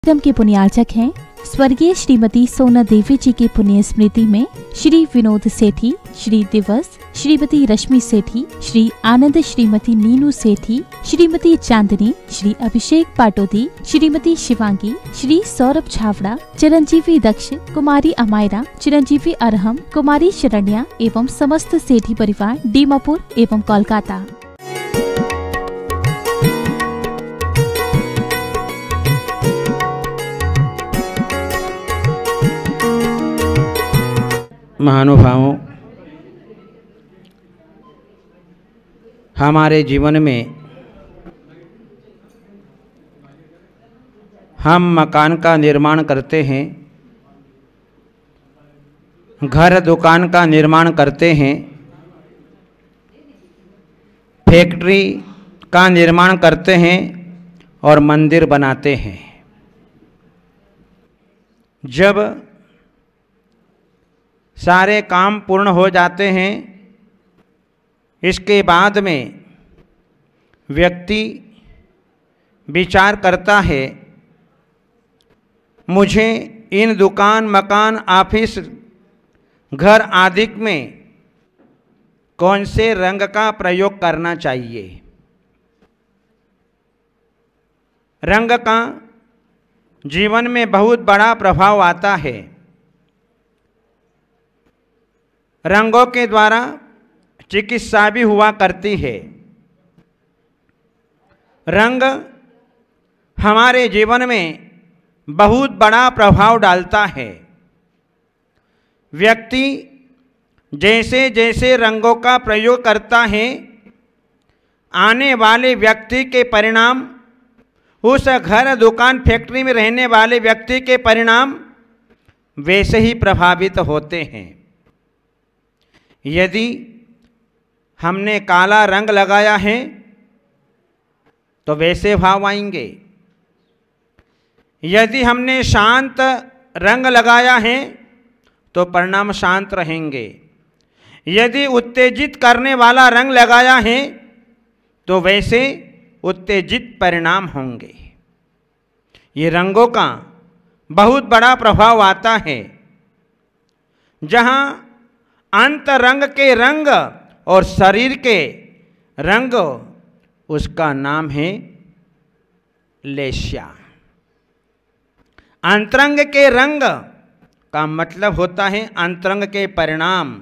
कार्यक्रम के पुण्यार्चक हैं स्वर्गीय श्रीमती सोना देवी जी की पुण्य स्मृति में श्री विनोद सेठी, श्री दिवस, श्रीमती रश्मि सेठी, श्री आनंद, श्रीमती नीनू सेठी, श्रीमती चांदनी, श्री अभिषेक पाटोदी, श्रीमती शिवांगी, श्री सौरभ छावड़ा, चिरंजीवी दक्ष, कुमारी अमायरा, चिरंजीवी अरहम, कुमारी शरण्या एवं समस्त सेठी परिवार दीमापुर एवं कोलकाता। महानुभावों, हमारे जीवन में हम मकान का निर्माण करते हैं, घर दुकान का निर्माण करते हैं, फैक्ट्री का निर्माण करते हैं और मंदिर बनाते हैं। जब सारे काम पूर्ण हो जाते हैं, इसके बाद में व्यक्ति विचार करता है, मुझे इन दुकान, मकान, ऑफिस, घर आदि में कौन से रंग का प्रयोग करना चाहिए। रंग का जीवन में बहुत बड़ा प्रभाव आता है। रंगों के द्वारा चिकित्सा भी हुआ करती है। रंग हमारे जीवन में बहुत बड़ा प्रभाव डालता है। व्यक्ति जैसे जैसे रंगों का प्रयोग करता है, आने वाले व्यक्ति के परिणाम, उस घर, दुकान, फैक्ट्री में रहने वाले व्यक्ति के परिणाम वैसे ही प्रभावित होते हैं। यदि हमने काला रंग लगाया है तो वैसे भाव आएंगे। यदि हमने शांत रंग लगाया है तो परिणाम शांत रहेंगे। यदि उत्तेजित करने वाला रंग लगाया है तो वैसे उत्तेजित परिणाम होंगे। ये रंगों का बहुत बड़ा प्रभाव आता है। जहाँ अंतरंग के रंग और शरीर के रंग, उसका नाम है लेस्या। अंतरंग के रंग का मतलब होता है अंतरंग के परिणाम,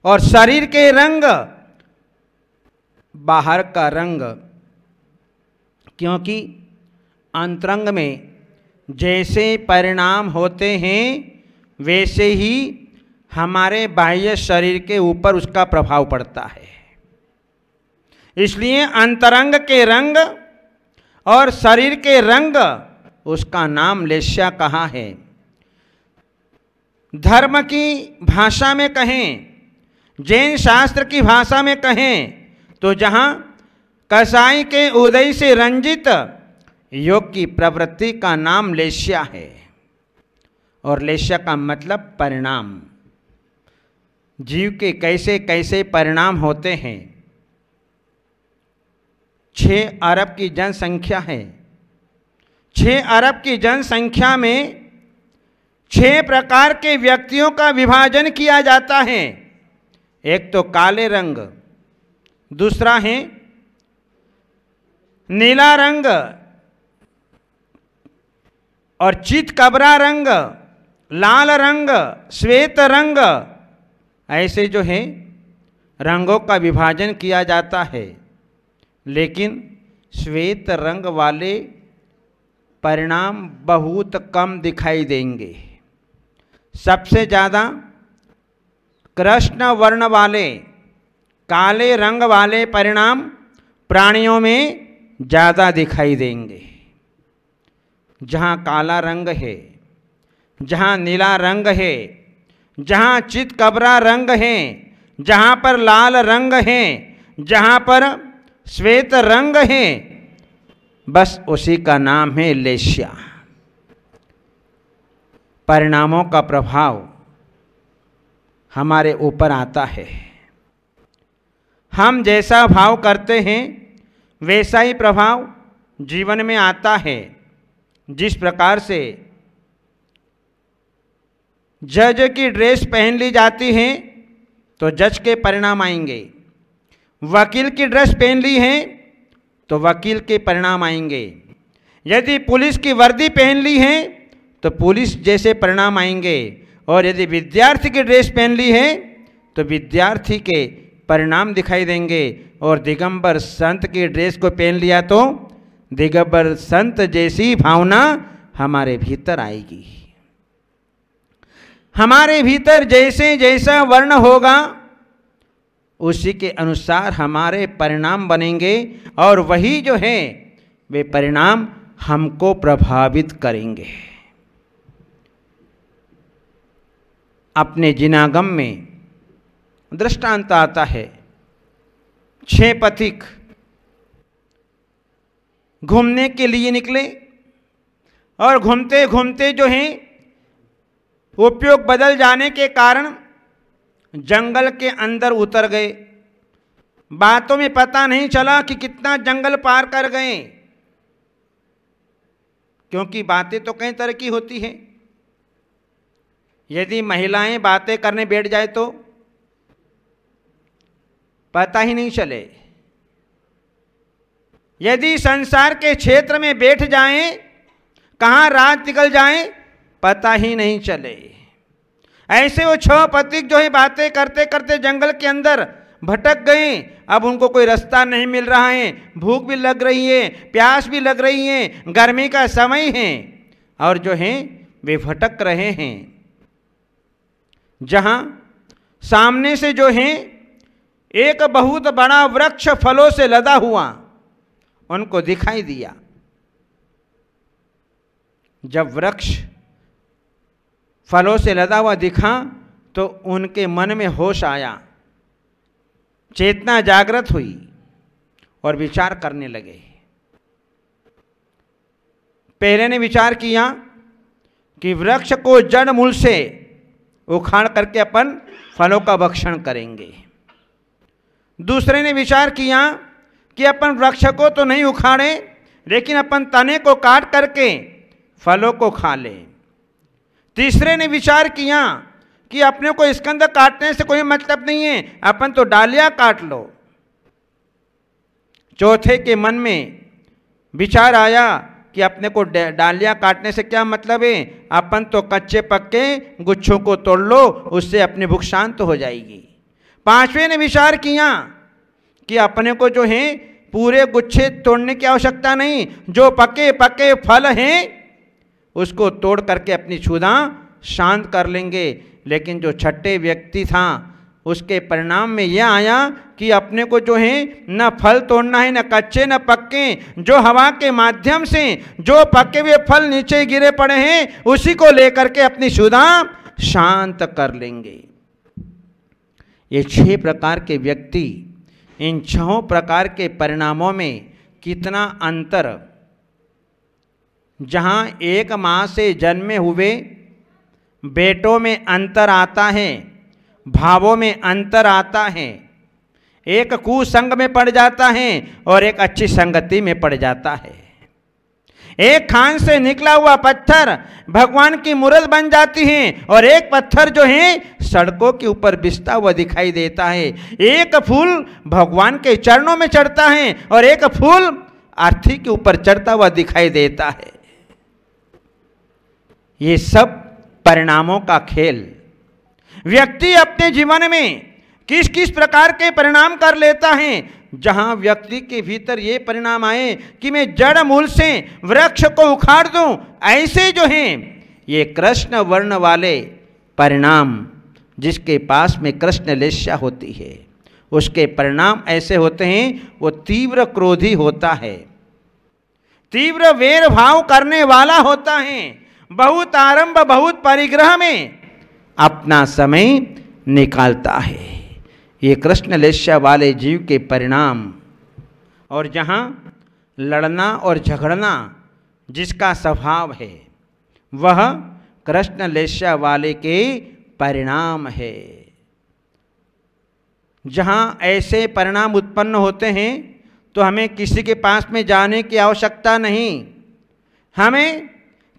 और शरीर के रंग बाहर का रंग। क्योंकि अंतरंग में जैसे परिणाम होते हैं वैसे ही हमारे बाह्य शरीर के ऊपर उसका प्रभाव पड़ता है। इसलिए अंतरंग के रंग और शरीर के रंग, उसका नाम लेस्या कहा है। धर्म की भाषा में कहें, जैन शास्त्र की भाषा में कहें तो जहाँ कसाई के उदय से रंजित योग की प्रवृत्ति का नाम लेस्या है। और लेस्या का मतलब परिणाम। जीव के कैसे कैसे परिणाम होते हैं। 6 अरब की जनसंख्या है। 6 अरब की जनसंख्या में 6 प्रकार के व्यक्तियों का विभाजन किया जाता है। एक तो काले रंग, दूसरा है नीला रंग और चितकबरा रंग, लाल रंग, श्वेत रंग, ऐसे जो है रंगों का विभाजन किया जाता है। लेकिन श्वेत रंग वाले परिणाम बहुत कम दिखाई देंगे। सबसे ज़्यादा कृष्ण वर्ण वाले, काले रंग वाले परिणाम प्राणियों में ज़्यादा दिखाई देंगे। जहाँ काला रंग है, जहाँ नीला रंग है, जहाँ चितकबरा रंग है, जहाँ पर लाल रंग है, जहाँ पर श्वेत रंग है, बस उसी का नाम है लेस्या। परिणामों का प्रभाव हमारे ऊपर आता है। हम जैसा भाव करते हैं वैसा ही प्रभाव जीवन में आता है। जिस प्रकार से जज की ड्रेस पहन ली जाती है तो जज के परिणाम आएंगे, वकील की ड्रेस पहन ली है तो वकील के परिणाम आएंगे, यदि पुलिस की वर्दी पहन ली है तो पुलिस जैसे परिणाम आएंगे, और यदि विद्यार्थी की ड्रेस पहन ली है तो विद्यार्थी के परिणाम दिखाई देंगे। और दिगंबर संत की ड्रेस को पहन लिया तो दिगंबर संत जैसी भावना हमारे भीतर आएगी। हमारे भीतर जैसे जैसा वर्ण होगा उसी के अनुसार हमारे परिणाम बनेंगे, और वही जो है वे परिणाम हमको प्रभावित करेंगे। अपने जिनागम में दृष्टांत आता है, 6 पथिक घूमने के लिए निकले और घूमते घूमते जो है उपयोग बदल जाने के कारण जंगल के अंदर उतर गए। बातों में पता नहीं चला कि कितना जंगल पार कर गए, क्योंकि बातें तो कई तरह की होती हैं। यदि महिलाएं बातें करने बैठ जाए तो पता ही नहीं चले, यदि संसार के क्षेत्र में बैठ जाएं, कहाँ रात निकल जाए पता ही नहीं चले। ऐसे वो 6 पथिक जो है बातें करते करते जंगल के अंदर भटक गए। अब उनको कोई रास्ता नहीं मिल रहा है, भूख भी लग रही है, प्यास भी लग रही है, गर्मी का समय है, और जो है वे भटक रहे हैं। जहां सामने से जो है एक बहुत बड़ा वृक्ष फलों से लदा हुआ उनको दिखाई दिया। जब वृक्ष फलों से लदा हुआ दिखा तो उनके मन में होश आया, चेतना जागृत हुई और विचार करने लगे। पहले ने विचार किया कि वृक्ष को जड़ मूल से उखाड़ करके अपन फलों का भक्षण करेंगे। दूसरे ने विचार किया कि अपन वृक्ष को तो नहीं उखाड़े, लेकिन अपन तने को काट करके फलों को खा लें। तीसरे ने विचार किया कि अपने को स्कंद काटने से कोई मतलब नहीं है, अपन तो डालियां काट लो। चौथे के मन में विचार आया कि अपने को डालियां काटने से क्या मतलब है, अपन तो कच्चे पक्के गुच्छों को तोड़ लो, उससे अपनी भूख शांत हो जाएगी। पांचवें ने विचार किया कि अपने को जो है पूरे गुच्छे तोड़ने की आवश्यकता नहीं, जो पके पके फल हैं उसको तोड़ करके अपनी क्षुधा शांत कर लेंगे। लेकिन जो छठे व्यक्ति था उसके परिणाम में यह आया कि अपने को जो है न फल तोड़ना है, न कच्चे न पक्के, जो हवा के माध्यम से जो पके हुए फल नीचे गिरे पड़े हैं उसी को लेकर के अपनी क्षुधा शांत कर लेंगे। ये 6 प्रकार के व्यक्ति, इन 6 प्रकार के परिणामों में कितना अंतर। जहाँ एक माँ से जन्मे हुए बेटों में अंतर आता है, भावों में अंतर आता है, एक कुसंग में पड़ जाता है और एक अच्छी संगति में पड़ जाता है। एक खान से निकला हुआ पत्थर भगवान की मूर्त बन जाती है और एक पत्थर जो है सड़कों के ऊपर बिछता हुआ दिखाई देता है। एक फूल भगवान के चरणों में चढ़ता है और एक फूल अर्थी के ऊपर चढ़ता हुआ दिखाई देता है। ये सब परिणामों का खेल। व्यक्ति अपने जीवन में किस किस प्रकार के परिणाम कर लेता है। जहां व्यक्ति के भीतर ये परिणाम आए कि मैं जड़ मूल से वृक्ष को उखाड़ दूं, ऐसे जो हैं ये कृष्ण वर्ण वाले परिणाम, जिसके पास में कृष्ण लेस्या होती है उसके परिणाम ऐसे होते हैं। वो तीव्र क्रोधी होता है, तीव्र वैर भाव करने वाला होता है, बहुत आरंभ बहुत परिग्रह में अपना समय निकालता है। ये कृष्ण लेस्या वाले जीव के परिणाम। और जहाँ लड़ना और झगड़ना जिसका स्वभाव है वह कृष्ण लेस्या वाले के परिणाम है। जहाँ ऐसे परिणाम उत्पन्न होते हैं तो हमें किसी के पास में जाने की आवश्यकता नहीं, हमें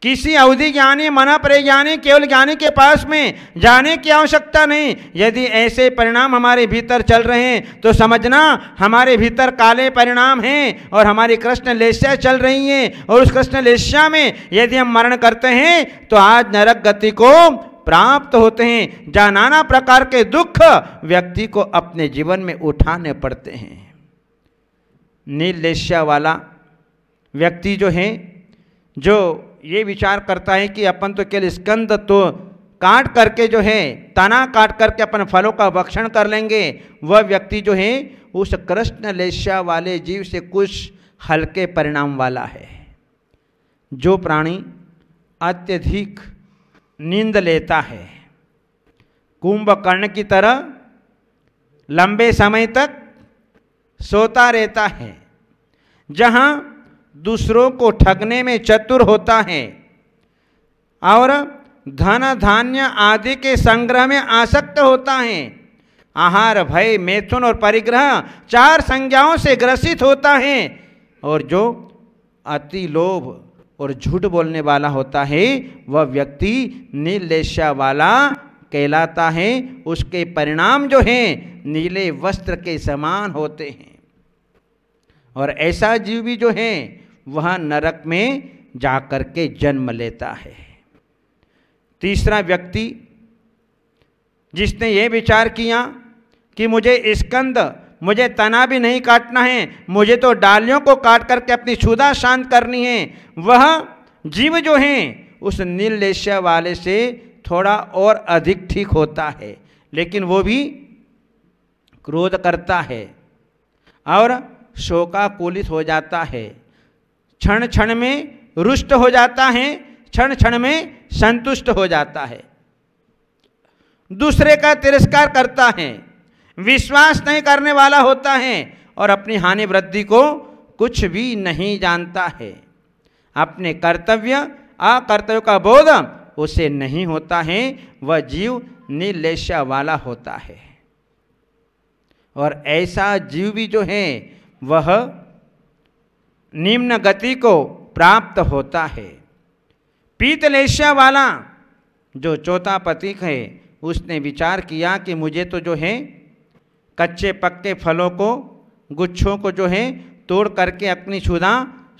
किसी अवधि ज्ञानी मना परे ज्ञानी केवल ज्ञानी के पास में जाने की आवश्यकता नहीं। यदि ऐसे परिणाम हमारे भीतर चल रहे हैं तो समझना हमारे भीतर काले परिणाम हैं और हमारी कृष्ण लेस्या चल रही हैं, और उस कृष्ण लेस्या में यदि हम मरण करते हैं तो आज नरक गति को प्राप्त होते हैं, जहाँ नाना प्रकार के दुख व्यक्ति को अपने जीवन में उठाने पड़ते हैं। नील लेस्या वाला व्यक्ति जो है, जो ये विचार करता है कि अपन तो केवल स्कंद तो काट करके जो है, तना काट करके अपन फलों का भक्षण कर लेंगे, वह व्यक्ति जो है उस कृष्ण लेस्या वाले जीव से कुछ हल्के परिणाम वाला है। जो प्राणी अत्यधिक नींद लेता है, कुंभकर्ण की तरह लंबे समय तक सोता रहता है, जहाँ दूसरों को ठगने में चतुर होता है और धन धान्य आदि के संग्रह में आसक्त होता है, आहार भय मैथुन और परिग्रह 4 संज्ञाओं से ग्रसित होता है, और जो अति लोभ और झूठ बोलने वाला होता है वह व्यक्ति नील लेस्या वाला कहलाता है। उसके परिणाम जो हैं नीले वस्त्र के समान होते हैं, और ऐसा जीव भी जो है वह नरक में जाकर के जन्म लेता है। तीसरा व्यक्ति जिसने ये विचार किया कि मुझे तना भी नहीं काटना है, मुझे तो डालियों को काट करके अपनी क्षुधा शांत करनी है, वह जीव जो है उस नील लेस्या वाले से थोड़ा और अधिक ठीक होता है, लेकिन वो भी क्रोध करता है और शोकाकुलित हो जाता है, क्षण क्षण में रुष्ट हो जाता है, क्षण क्षण में संतुष्ट हो जाता है, दूसरे का तिरस्कार करता है, विश्वास नहीं करने वाला होता है और अपनी हानि वृद्धि को कुछ भी नहीं जानता है। अपने कर्तव्य अकर्तव्य का बोध उसे नहीं होता है, वह जीव नील लेस्या वाला होता है। और ऐसा जीव भी जो है वह निम्न गति को प्राप्त होता है। पीत लेस्या वाला जो चौथा पथिक है, उसने विचार किया कि मुझे तो जो है कच्चे पक्के फलों को गुच्छों को जो है तोड़ करके अपनी क्षुधा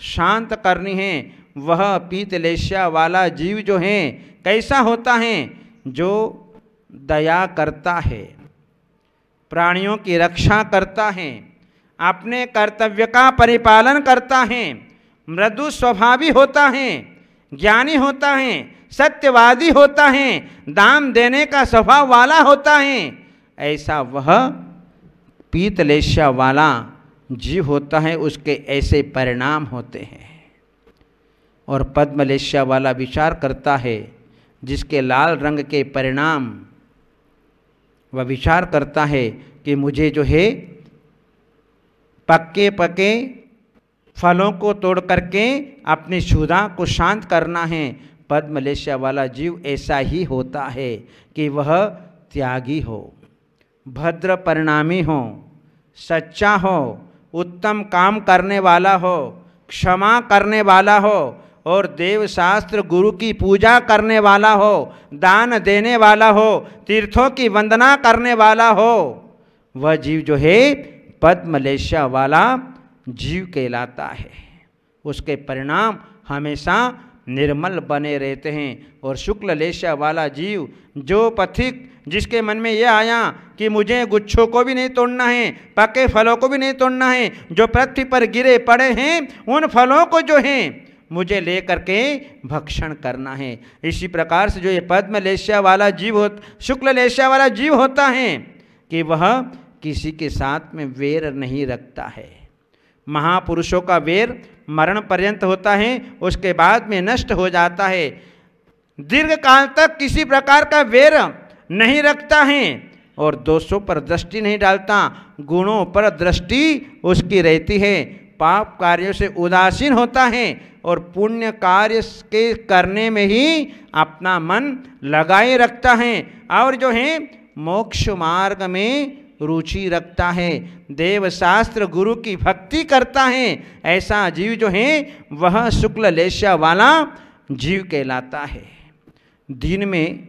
शांत करनी है। वह पीत लेस्या वाला जीव जो है कैसा होता है? जो दया करता है, प्राणियों की रक्षा करता है, अपने कर्तव्य का परिपालन करता है, मृदु स्वभावी होता है, ज्ञानी होता है, सत्यवादी होता है, दान देने का स्वभाव वाला होता है। ऐसा वह पीत लेस्या वाला जीव होता है, उसके ऐसे परिणाम होते हैं। और पद्म लेस्या वाला विचार करता है, जिसके लाल रंग के परिणाम, वह विचार करता है कि मुझे जो है पक्के पके फलों को तोड़ करके अपनी क्षुधा को शांत करना है। पद्म लेस्या वाला जीव ऐसा ही होता है कि वह त्यागी हो, भद्र परिणामी हो, सच्चा हो, उत्तम काम करने वाला हो, क्षमा करने वाला हो और देव शास्त्र गुरु की पूजा करने वाला हो, दान देने वाला हो, तीर्थों की वंदना करने वाला हो। वह जीव जो है पद्म लेस्या वाला जीव कहलाता है। उसके परिणाम हमेशा निर्मल बने रहते हैं। और शुक्ल लेस्या वाला जीव, जो पथिक जिसके मन में यह आया कि मुझे गुच्छों को भी नहीं तोड़ना है, पके फलों को भी नहीं तोड़ना है, जो पृथ्वी पर गिरे पड़े हैं उन फलों को जो है मुझे ले करके भक्षण करना है। इसी प्रकार से जो ये पद्म लेस्या वाला जीव शुक्ल लेस्या वाला जीव होता है कि वह किसी के साथ में वेर नहीं रखता है। महापुरुषों का वेर मरण पर्यंत होता है, उसके बाद में नष्ट हो जाता है। दीर्घ काल तक किसी प्रकार का वेर नहीं रखता है और दोषों पर दृष्टि नहीं डालता, गुणों पर दृष्टि उसकी रहती है। पाप कार्यों से उदासीन होता है और पुण्य कार्य के करने में ही अपना मन लगाए रखता है। और जो है मोक्ष मार्ग में रुचि रखता है, देव शास्त्र गुरु की भक्ति करता है। ऐसा जीव जो है वह शुक्ल लेस्या वाला जीव कहलाता है। दिन में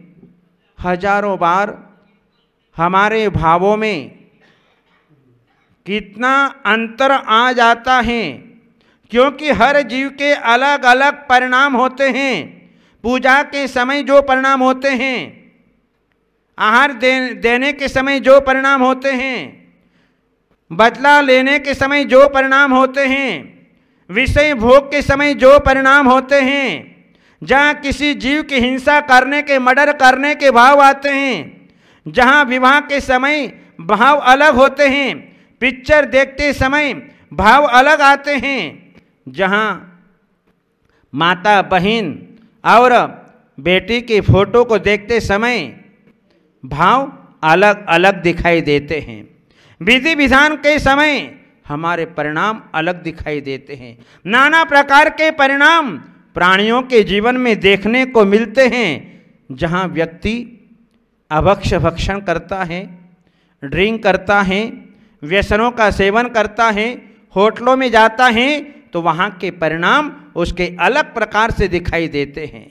हजारों बार हमारे भावों में कितना अंतर आ जाता है, क्योंकि हर जीव के अलग अलग परिणाम होते हैं। पूजा के समय जो परिणाम होते हैं, आहार देने के समय जो परिणाम होते हैं, बदला लेने के समय जो परिणाम होते हैं, विषय भोग के समय जो परिणाम होते हैं, जहाँ किसी जीव की हिंसा करने के, मर्डर करने के भाव आते हैं, जहाँ विवाह के समय भाव अलग होते हैं, पिक्चर देखते समय भाव अलग आते हैं, जहाँ माता बहन और बेटी की फोटो को देखते समय भाव अलग अलग दिखाई देते हैं। विधि विधान के समय हमारे परिणाम अलग दिखाई देते हैं। नाना प्रकार के परिणाम प्राणियों के जीवन में देखने को मिलते हैं। जहाँ व्यक्ति अभक्ष भक्षण करता है, ड्रिंक करता है, व्यसनों का सेवन करता है, होटलों में जाता है, तो वहाँ के परिणाम उसके अलग प्रकार से दिखाई देते हैं।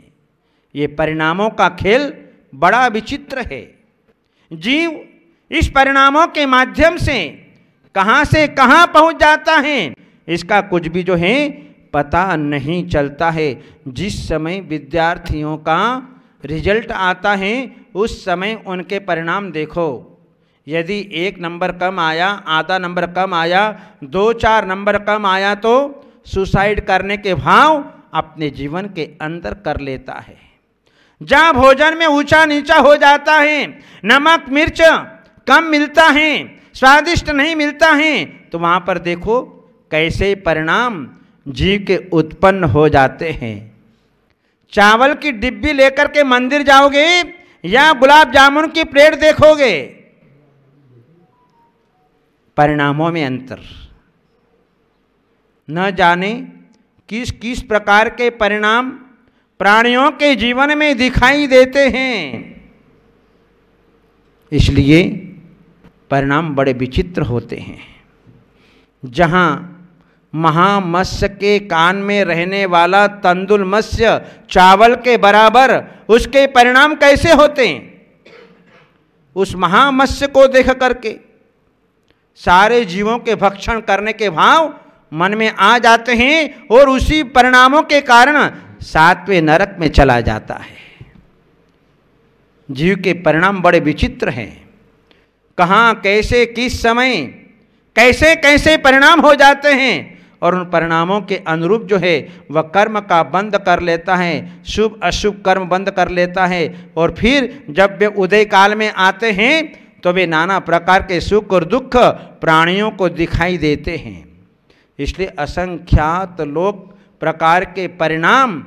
ये परिणामों का खेल बड़ा विचित्र है। जीव इस परिणामों के माध्यम से कहाँ पहुँच जाता है, इसका कुछ भी जो है पता नहीं चलता है। जिस समय विद्यार्थियों का रिजल्ट आता है, उस समय उनके परिणाम देखो। यदि 1 नंबर कम आया, आधा नंबर कम आया, 2-4 नंबर कम आया, तो सुसाइड करने के भाव अपने जीवन के अंदर कर लेता है। जहाँ भोजन में ऊंचा नीचा हो जाता है, नमक मिर्च कम मिलता है, स्वादिष्ट नहीं मिलता है, तो वहाँ पर देखो कैसे परिणाम जीव के उत्पन्न हो जाते हैं। चावल की डिब्बी लेकर के मंदिर जाओगे या गुलाब जामुन की प्लेट देखोगे, परिणामों में अंतर। न जाने किस किस प्रकार के परिणाम प्राणियों के जीवन में दिखाई देते हैं। इसलिए परिणाम बड़े विचित्र होते हैं। जहाँ महामत्स्य के कान में रहने वाला तंदुल मत्स्य चावल के बराबर, उसके परिणाम कैसे होते हैं? उस महामत्स्य को देख करके सारे जीवों के भक्षण करने के भाव मन में आ जाते हैं और उसी परिणामों के कारण 7वें नरक में चला जाता है। जीव के परिणाम बड़े विचित्र हैं। कहाँ कैसे किस समय कैसे कैसे परिणाम हो जाते हैं, और उन परिणामों के अनुरूप जो है वह कर्म का बंद कर लेता है, शुभ अशुभ कर्म बंद कर लेता है। और फिर जब वे उदय काल में आते हैं तो वे नाना प्रकार के सुख और दुख प्राणियों को दिखाई देते हैं। इसलिए असंख्यात लोक प्रकार के परिणाम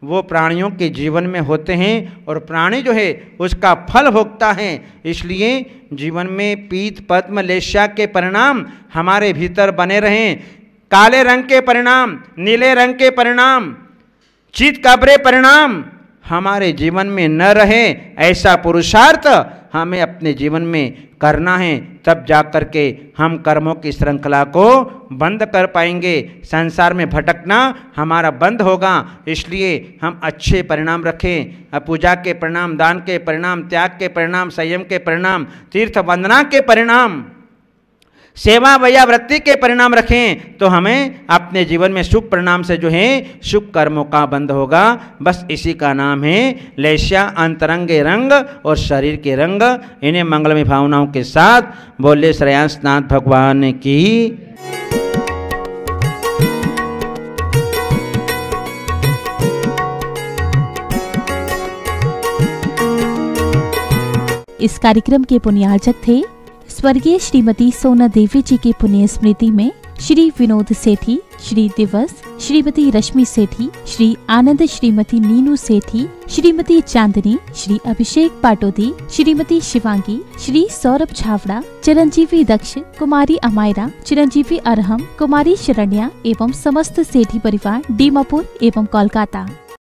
वो प्राणियों के जीवन में होते हैं और प्राणी जो है उसका फल भोगता है। इसलिए जीवन में पीत पद्म लेस्या के परिणाम हमारे भीतर बने रहें। काले रंग के परिणाम, नीले रंग के परिणाम, चित कबरे परिणाम हमारे जीवन में न रहे, ऐसा पुरुषार्थ हमें अपने जीवन में करना है। तब जा कर के हम कर्मों की श्रृंखला को बंद कर पाएंगे, संसार में भटकना हमारा बंद होगा। इसलिए हम अच्छे परिणाम रखें। पूजा के परिणाम, दान के परिणाम, त्याग के परिणाम, संयम के परिणाम, तीर्थ वंदना के परिणाम, सेवा वया वृत्ति के परिणाम रखें, तो हमें अपने जीवन में शुभ परिणाम से जो है शुभ कर्मों का बंध होगा। बस इसी का नाम है लेस्या, अंतरंगे रंग और शरीर के रंग। इन्हें मंगलमय भावनाओं के साथ बोले श्रेयांसनाथ भगवान की। इस कार्यक्रम के पुण्यार्चक थे स्वर्गीय श्रीमती सोना देवी जी की पुण्य स्मृति में श्री विनोद सेठी, श्री दिवस, श्रीमती रश्मि सेठी, श्री आनंद, श्रीमती नीनू सेठी, श्रीमती चांदनी, श्री अभिषेक पाटोदी, श्रीमती शिवांगी, श्री सौरभ छावड़ा, चिरंजीवी दक्ष, कुमारी अमायरा, चिरंजीवी अरहम, कुमारी शरण्या एवं समस्त सेठी परिवार डीमापुर एवं कोलकाता।